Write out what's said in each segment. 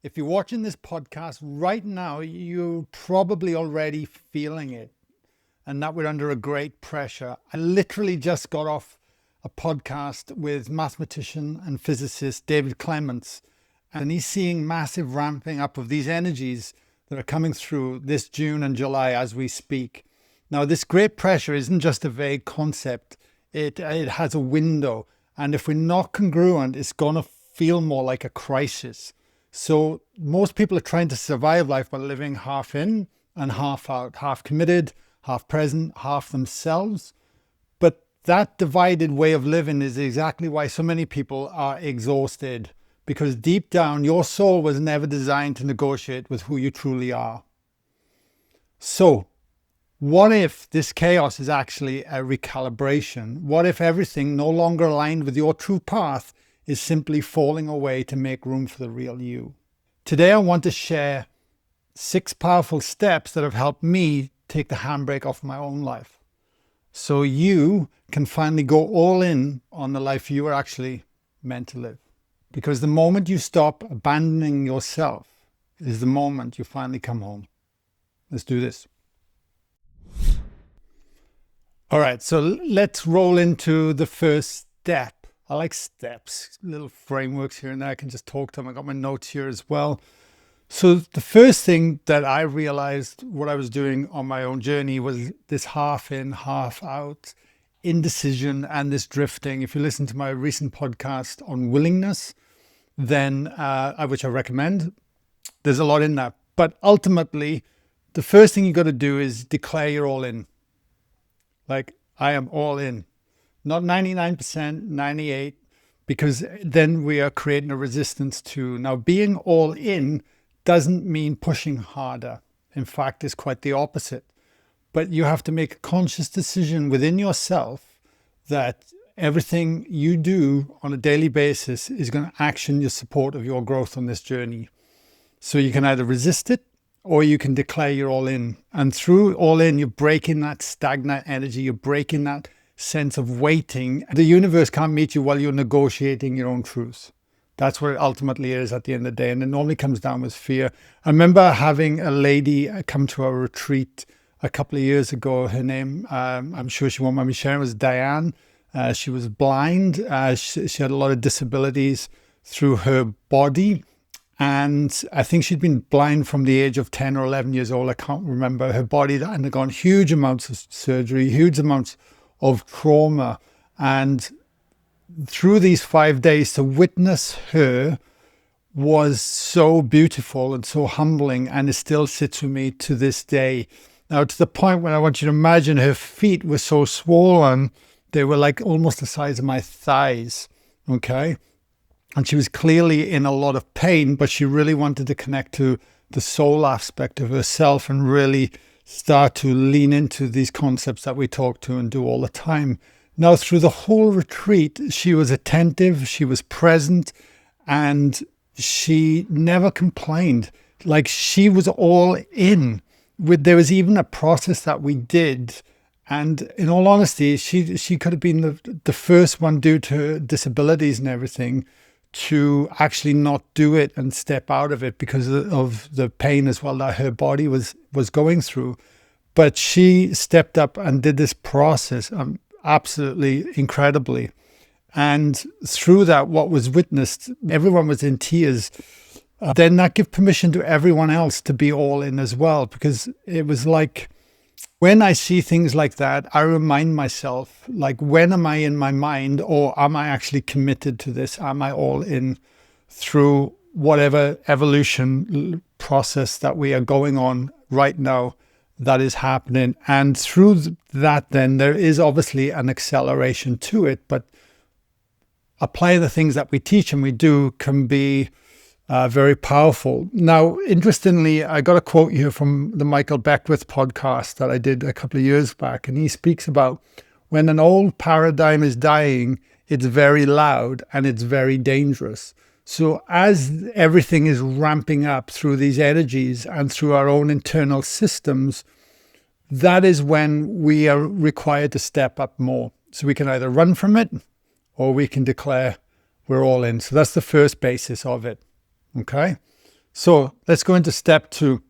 If you're watching this podcast right now, you're probably already feeling it and that we're under a great pressure. I literally just got off a podcast with mathematician and physicist David Clements, and he's seeing massive ramping up of these energies that are coming through this June and July as we speak. Now, this great pressure isn't just a vague concept. It has a window, and if we're not congruent, it's going to feel more like a crisis. So most people are trying to survive life by living half in and half out, half committed, half present, half themselves. But that divided way of living is exactly why so many people are exhausted, because deep down, your soul was never designed to negotiate with who you truly are. So what if this chaos is actually a recalibration? What if everything no longer aligned with your true path is simply falling away to make room for the real you? Today, I want to share 6 powerful steps that have helped me take the handbrake off my own life, so you can finally go all in on the life you are actually meant to live. Because the moment you stop abandoning yourself is the moment you finally come home. Let's do this. All right, so let's roll into the first step. I like steps, little frameworks here and there. I can just talk to them. I got my notes here as well. So the first thing that I realized what I was doing on my own journey was this half in, half out, indecision, and this drifting. If you listen to my recent podcast on willingness, then which I recommend, there's a lot in that. But ultimately, the first thing you got to do is declare you're all in. Like, I am all in. Not 99%, 98%, because then we are creating a resistance to. Now, being all in doesn't mean pushing harder. In fact, it's quite the opposite. But you have to make a conscious decision within yourself that everything you do on a daily basis is going to action your support of your growth on this journey. So you can either resist it or you can declare you're all in. And through all in, you're breaking that stagnant energy. You're breaking that sense of waiting. The universe can't meet you while you're negotiating your own truth. That's what it ultimately is at the end of the day. And it normally comes down with fear. I remember having a lady come to our retreat a couple of years ago. Her name, I'm sure she won't mind me sharing, was Diane. She was blind. She had a lot of disabilities through her body. And I think she'd been blind from the age of 10 or 11 years old. I can't remember. Her body had undergone huge amounts of surgery, huge amounts of trauma. And through these 5 days, to witness her was so beautiful and so humbling, and it still sits with me to this day. Now, to the point where I want you to imagine her feet were so swollen, they were like almost the size of my thighs, okay? And she was clearly in a lot of pain, but she really wanted to connect to the soul aspect of herself and really start to lean into these concepts that we talk to and do all the time. Now, through the whole retreat, she was attentive, she was present, and she never complained. Like, she was all in. There was even a process that we did. And in all honesty, she could have been the first one, due to her disabilities and everything, to actually not do it and step out of it because of the pain as well that her body was going through. But she stepped up and did this process absolutely incredibly. And through that, what was witnessed, everyone was in tears. Then that gave permission to everyone else to be all in as well, because it was like, when I see things like that, I remind myself, like, when am I in my mind, or am I actually committed to this? Am I all in through whatever evolution process that we are going on right now that is happening? And through that, then there is obviously an acceleration to it, but applying the things that we teach and we do can be very powerful. Now, interestingly, I got a quote here from the Beckwith podcast that I did a couple of years back, and he speaks about when an old paradigm is dying, it's very loud and it's very dangerous. So as everything is ramping up through these energies and through our own internal systems, that is when we are required to step up more. So we can either run from it or we can declare we're all in. So that's the first basis of it. Okay. So let's go into step 2.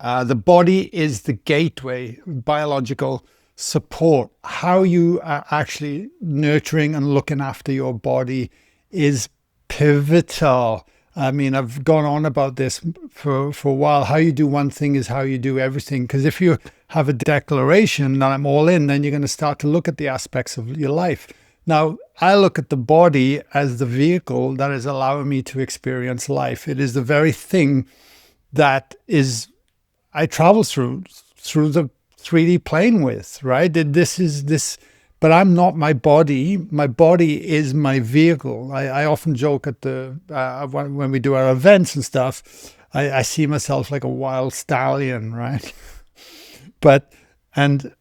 The body is the gateway, biological support. How you are actually nurturing and looking after your body is pivotal. I mean, I've gone on about this for a while. How you do one thing is how you do everything. Because if you have a declaration that I'm all in, then you're going to start to look at the aspects of your life. Now, I look at the body as the vehicle that is allowing me to experience life. It is the very thing that is I travel through the 3D plane with, right? But I'm not my body. My body is my vehicle. I often joke at when we do our events and stuff, I see myself like a wild stallion, right? And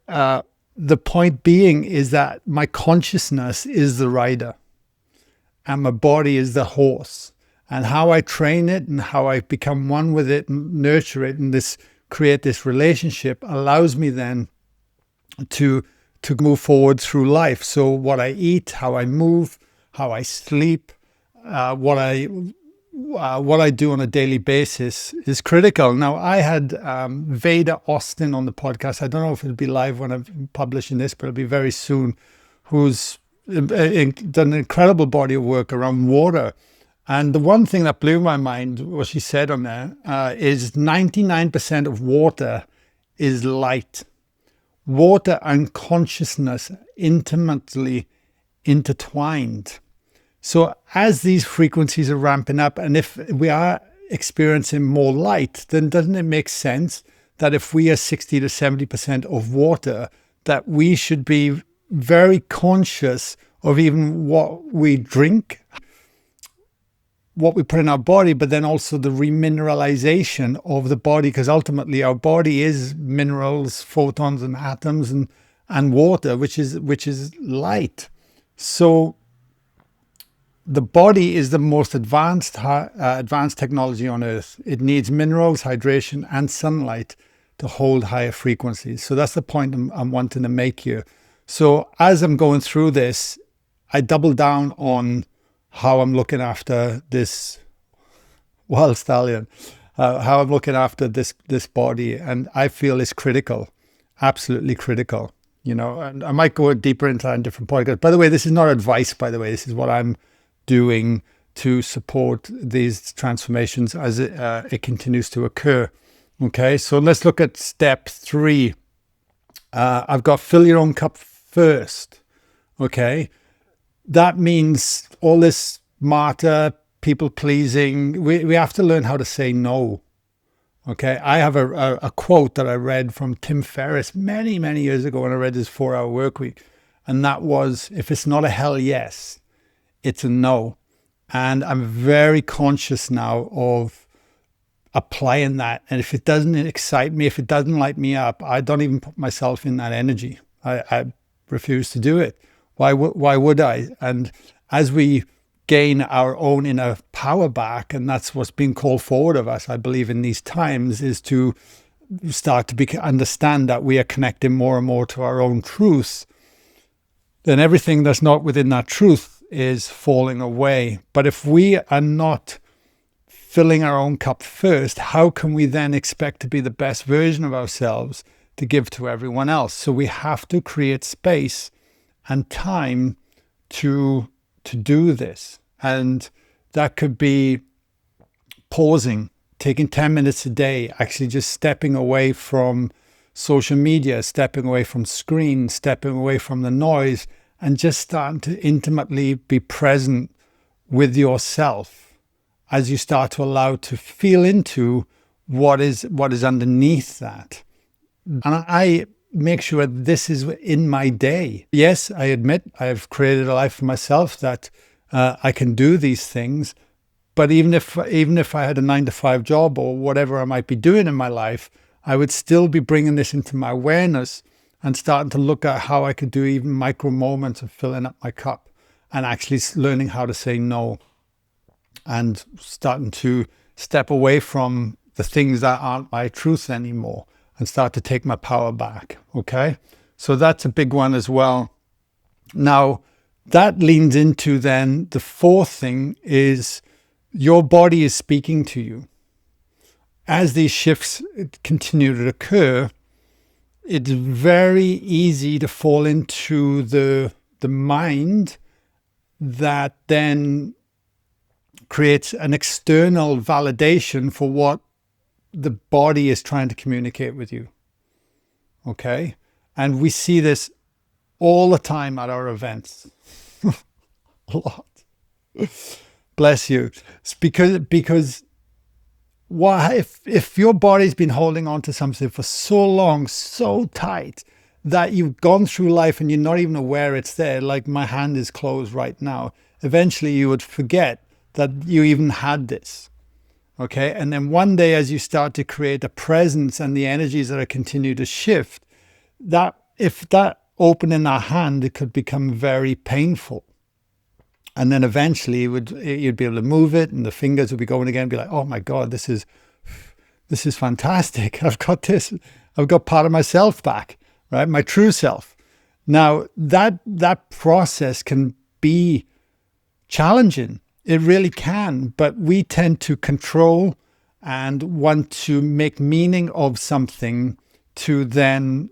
the point being is that my consciousness is the rider and my body is the horse. And how I train it and how I become one with it and nurture it and create this relationship allows me then to move forward through life. So what I eat, how I move, how I sleep, what I do on a daily basis is critical. Now, I had Veda Austin on the podcast. I don't know if it'll be live when I'm publishing this, but it'll be very soon, who's done an incredible body of work around water. And the one thing that blew my mind, what she said on there, is 99% of water is light. Water and consciousness intimately intertwined. So as these frequencies are ramping up, and if we are experiencing more light, then doesn't it make sense that if we are 60 to 70% of water, that we should be very conscious of even what we drink, what we put in our body, but then also the remineralization of the body, because ultimately our body is minerals, photons and atoms and water, which is light. So the body is the most advanced technology on earth. It needs minerals, hydration and sunlight to hold higher frequencies. So that's the point I'm wanting to make here. So as I'm going through this, I double down on how I'm looking after this wild stallion, how I'm looking after this body, and I feel is critical, absolutely critical. And I might go deeper into that in different podcasts. By the way, this is not advice. By the way, this is what I'm doing to support these transformations as it continues to occur. Okay, so let's look at step 3. I've got fill your own cup first. Okay. That means all this martyr, people pleasing, we have to learn how to say no. Okay. I have a quote that I read from Tim Ferriss many, many years ago when I read his 4-Hour Workweek. And that was, if it's not a hell yes, it's a no. And I'm very conscious now of applying that. And if it doesn't excite me, if it doesn't light me up, I don't even put myself in that energy. I refuse to do it. Why would I? And as we gain our own inner power back, and that's what's being called forward of us, I believe, in these times, is to start to understand that we are connecting more and more to our own truth, then everything that's not within that truth is falling away. But if we are not filling our own cup first, how can we then expect to be the best version of ourselves to give to everyone else? So we have to create space and time to do this. And that could be pausing, taking 10 minutes a day, actually just stepping away from social media, stepping away from screens, stepping away from the noise, and just starting to intimately be present with yourself as you start to allow to feel into what is underneath that. And I make sure this is in my day. Yes, I admit I've created a life for myself that I can do these things. But even if I had a 9-to-5 job or whatever I might be doing in my life, I would still be bringing this into my awareness and starting to look at how I could do even micro moments of filling up my cup and actually learning how to say no and starting to step away from the things that aren't my truth anymore and start to take my power back. Okay, so that's a big one as well. Now, that leans into then the fourth thing is your body is speaking to you. As these shifts continue to occur, it's very easy to fall into the mind that then creates an external validation for what the body is trying to communicate with you. Okay? And we see this all the time at our events. A lot. Bless you. It's because why, if your body's been holding on to something for so long, so tight, that you've gone through life and you're not even aware it's there, like my hand is closed right now, eventually you would forget that you even had this. Okay? And then one day, as you start to create a presence and the energies that are continue to shift, that if that opening that hand, it could become very painful. And then eventually you'd be able to move it and the fingers would be going again, be like, oh my God, this is fantastic. I've got this. I've got part of myself back, right? My true self. Now that process can be challenging. It really can, but we tend to control and want to make meaning of something to then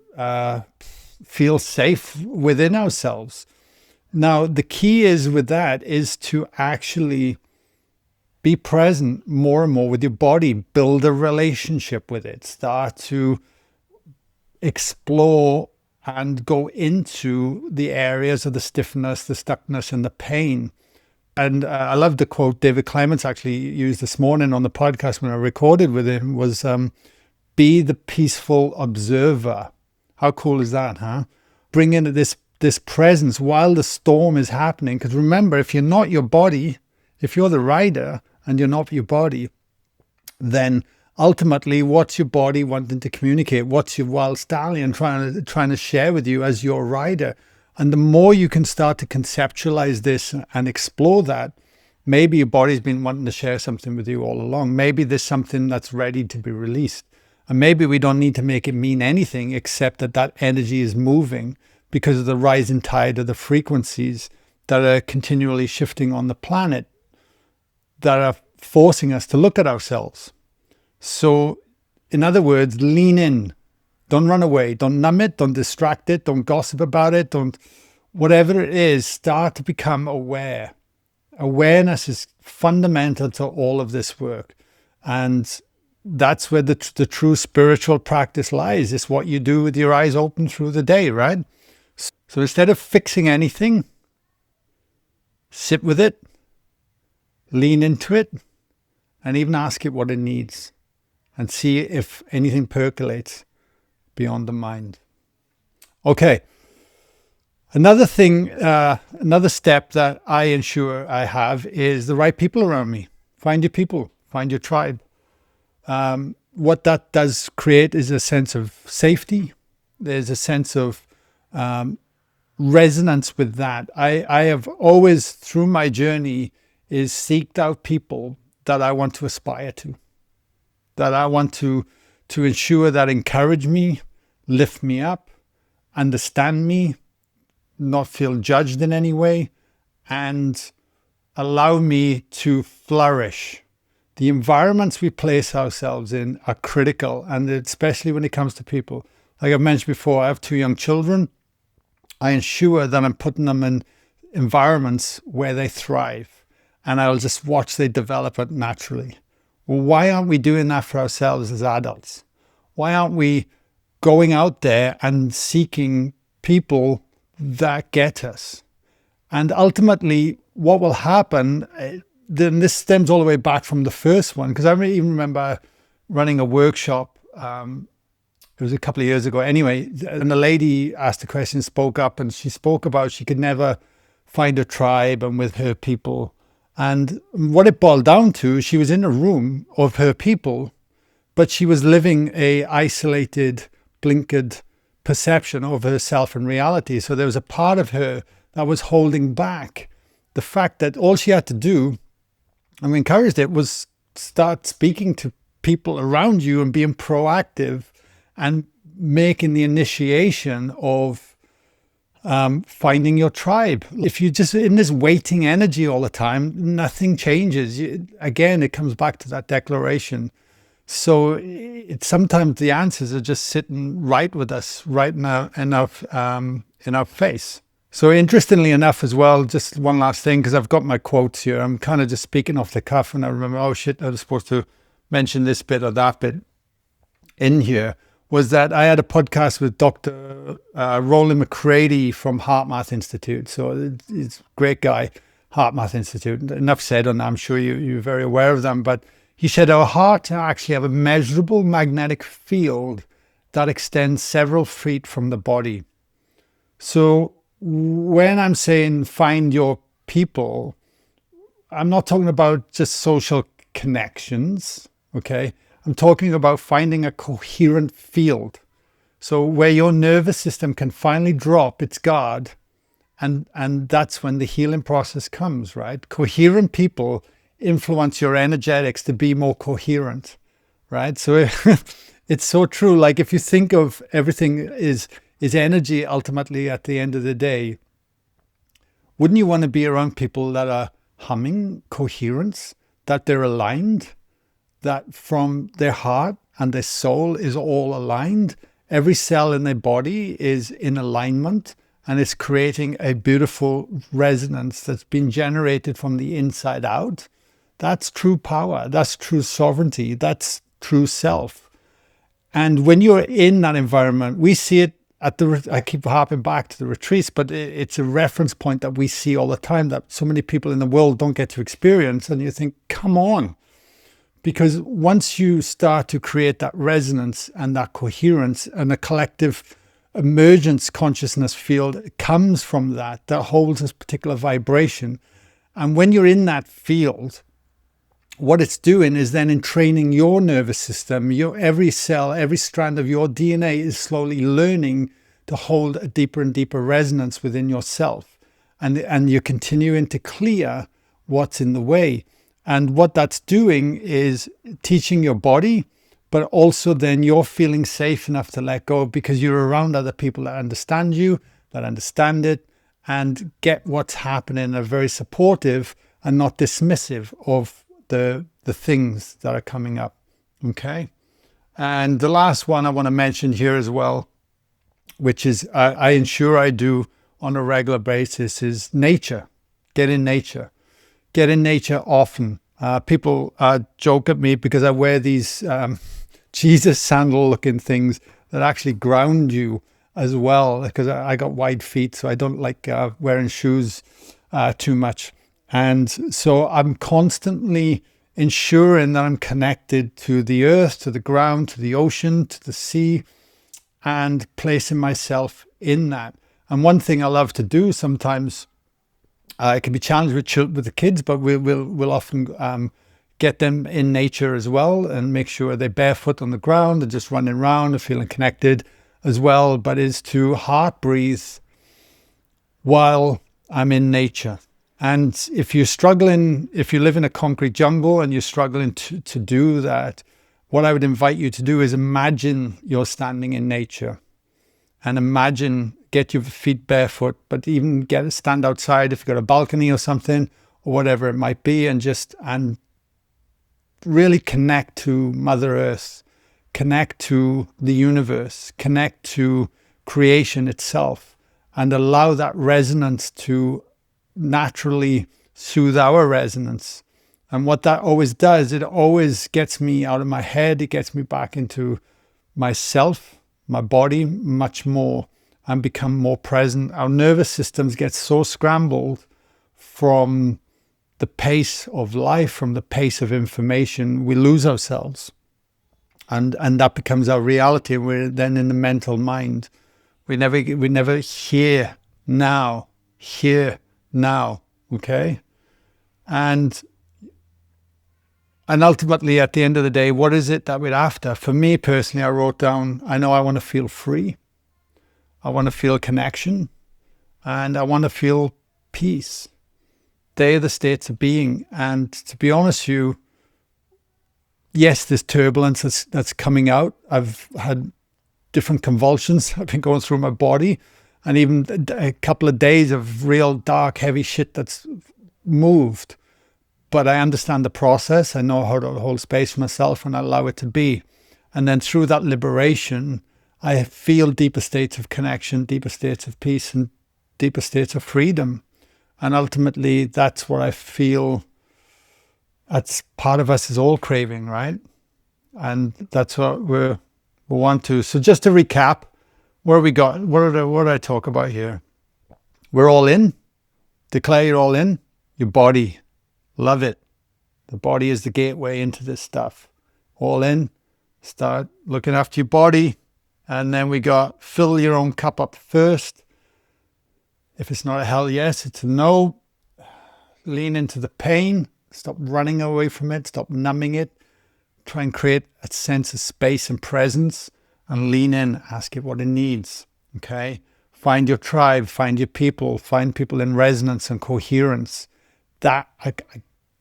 feel safe within ourselves. Now, the key is with that is to actually be present more and more with your body, build a relationship with it, start to explore and go into the areas of the stiffness, the stuckness, and the pain. And I love the quote David Clements actually used this morning on the podcast when I recorded with him was, be the peaceful observer. How cool is that, huh? Bring in this presence while the storm is happening. Because remember, if you're not your body, if you're the rider and you're not your body, then ultimately what's your body wanting to communicate? What's your wild stallion trying to share with you as your rider? And the more you can start to conceptualize this and explore that, maybe your body's been wanting to share something with you all along. Maybe there's something that's ready to be released. And maybe we don't need to make it mean anything except that energy is moving because of the rising tide of the frequencies that are continually shifting on the planet that are forcing us to look at ourselves. So, in other words, lean in. Don't run away. Don't numb it. Don't distract it. Don't gossip about it. Don't, whatever it is, start to become aware. Awareness is fundamental to all of this work. And that's where the true spiritual practice lies. It's what you do with your eyes open through the day, right? So instead of fixing anything, sit with it, lean into it, and even ask it what it needs and see if anything percolates beyond the mind. Okay. Another thing, another step that I ensure I have is the right people around me. Find your people, find your tribe. What that does create is a sense of safety. There's a sense of resonance with that. I have always, through my journey, is seeked out people that I want to aspire to, that I want to ensure that encourage me, lift me up, understand me, not feel judged in any way, and allow me to flourish. The environments we place ourselves in are critical, and especially when it comes to people. Like I've mentioned before, I have 2 young children. I ensure that I'm putting them in environments where they thrive, and I'll just watch they develop it naturally. Well, why aren't we doing that for ourselves as adults? Why aren't we going out there and seeking people that get us? And ultimately, what will happen, then this stems all the way back from the first one, because I even remember running a workshop. It was a couple of years ago anyway, and the lady asked a question, spoke up, and she spoke about she could never find a tribe and with her people. And what it boiled down to, she was in a room of her people, but she was living a isolated, blinkered perception of herself and reality. So there was a part of her that was holding back the fact that all she had to do, and we encouraged it, was start speaking to people around you and being proactive and making the initiation of finding your tribe. If you're just in this waiting energy all the time, nothing changes. Again, it comes back to that declaration. So sometimes the answers are just sitting right with us right now in our face. So interestingly enough as well, just one last thing, because I've got my quotes here. I'm kind of just speaking off the cuff and I remember, oh shit, I was supposed to mention this bit or that bit in here, was that I had a podcast with Dr. Roland McCready from HeartMath Institute. So it's a great guy, HeartMath Institute. Enough said on that. I'm sure you're very aware of them, but he said our hearts actually have a measurable magnetic field that extends several feet from the body. So when I'm saying find your people, I'm not talking about just social connections, okay? I'm talking about finding a coherent field. So where your nervous system can finally drop its guard, and that's when the healing process comes, right? Coherent people influence your energetics to be more coherent, right? So it's so true. Like if you think of everything is energy ultimately at the end of the day, wouldn't you want to be around people that are humming coherence, that they're aligned, that from their heart and their soul is all aligned? Every cell in their body is in alignment and it's creating a beautiful resonance that's been generated from the inside out. That's true power. That's true sovereignty. That's true self. And when you're in that environment, we see it at I keep harping back to the retreats, but it's a reference point that we see all the time that so many people in the world don't get to experience. And you think, come on. Because once you start to create that resonance and that coherence and a collective emergence consciousness field comes from that holds this particular vibration. And when you're in that field, what it's doing is then entraining your nervous system. Every cell, every strand of your DNA is slowly learning to hold a deeper and deeper resonance within yourself. And you're continuing to clear what's in the way. And what that's doing is teaching your body, but also then you're feeling safe enough to let go because you're around other people that understand you, that understand it, and get what's happening, are very supportive and not dismissive of the things that are coming up, okay? And the last one I want to mention here as well, which is I ensure I do on a regular basis, is nature. Get in nature. Get in nature often. People joke at me because I wear these Jesus sandal looking things that actually ground you as well, because I got wide feet, so I don't like wearing shoes too much. And so I'm constantly ensuring that I'm connected to the earth, to the ground, to the ocean, to the sea, and placing myself in that. And one thing I love to do sometimes, it can be challenged with the kids, but we'll often get them in nature as well and make sure they're barefoot on the ground and just running around and feeling connected as well, but is to heart breathe while I'm in nature. And if you're struggling, if you live in a concrete jungle and you're struggling to do that, what I would invite you to do is imagine you're standing in nature and imagine, get your feet barefoot, but even stand outside if you've got a balcony or something or whatever it might be, and really connect to Mother Earth, connect to the universe, connect to creation itself, and allow that resonance to naturally soothe our resonance. And what that always does, it always gets me out of my head, it gets me back into myself, my body much more, and become more present. Our nervous systems get so scrambled from the pace of life, from the pace of information, we lose ourselves. And that becomes our reality. We're then in the mental mind. We never hear now, okay? And ultimately, at the end of the day, what is it that we're after? For me personally, I wrote down, I know I want to feel free. I want to feel connection. And I want to feel peace. They are the states of being. And to be honest with you, yes, there's turbulence that's coming out. I've had different convulsions I've been going through my body. and even a couple of days of real dark, heavy shit that's moved. But I understand the process. I know how to hold space for myself and allow it to be. And then through that liberation, I feel deeper states of connection, deeper states of peace, and deeper states of freedom. And ultimately, that's what I feel that's part of us is all craving, right? And that's what we want to. So just to recap, where we got, what did I talk about here? We're all in. Declare you're all in. Your body. Love it. The body is the gateway into this stuff. All in. Start looking after your body. And then we got fill your own cup up first. If it's not a hell yes, it's a no. Lean into the pain. Stop running away from it. Stop numbing it. Try and create a sense of space and presence. And lean in. Ask it what it needs. Okay? Find your tribe. Find your people. Find people in resonance and coherence. That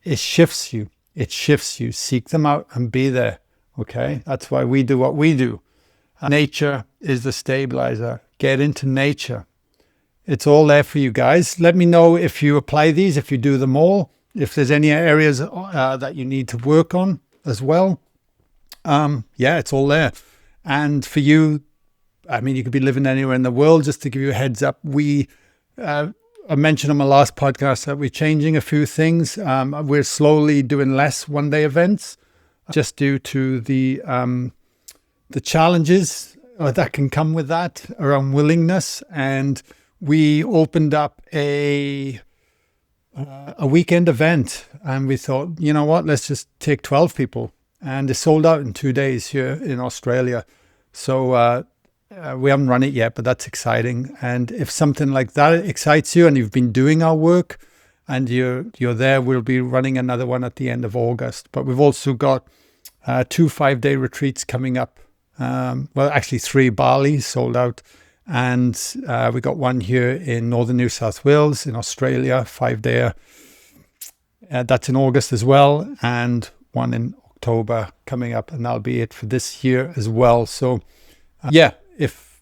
it shifts you. It shifts you. Seek them out and be there. Okay? That's why we do what we do. Nature is the stabilizer. Get into nature. It's all there for you guys. Let me know if you apply these, if you do them all, if there's any areas that you need to work on as well. Yeah, it's all there. And for you, I mean, you could be living anywhere in the world. Just to give you a heads up, I mentioned on my last podcast that we're changing a few things. We're slowly doing less one-day events just due to the challenges that can come with that around willingness. And we opened up a weekend event, and we thought, you know what, let's just take 12 people. And it sold out in 2 days here in Australia. So we haven't run it yet, but that's exciting. And if something like that excites you and you've been doing our work and you're there, we'll be running another one at the end of August. But we've also got 2 5-day retreats coming up. Well, actually 3. Bali sold out. And we got one here in northern New South Wales in Australia, 5-day. That's in August as well. And one in October coming up. And that'll be it for this year as well. So yeah, if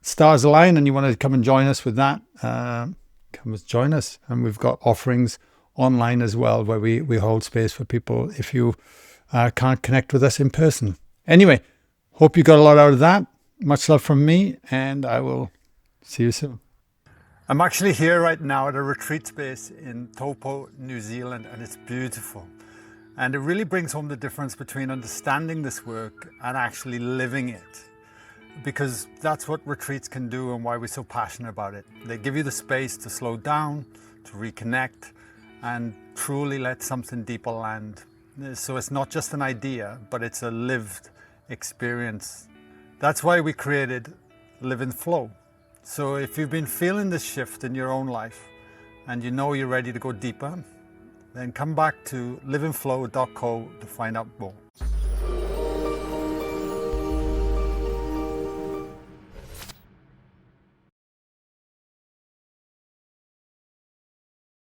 stars align and you want to come and join us with that, come and join us. And we've got offerings online as well where we hold space for people if you can't connect with us in person. Anyway, hope you got a lot out of that. Much love from me, and I will see you soon. I'm actually here right now at a retreat space in Taupo, New Zealand, and it's beautiful. And it really brings home the difference between understanding this work and actually living it. Because that's what retreats can do and why we're so passionate about it. They give you the space to slow down, to reconnect, and truly let something deeper land. So it's not just an idea, but it's a lived experience. That's why we created Live in Flow. So if you've been feeling this shift in your own life and you know you're ready to go deeper, then come back to liveinflow.co to find out more.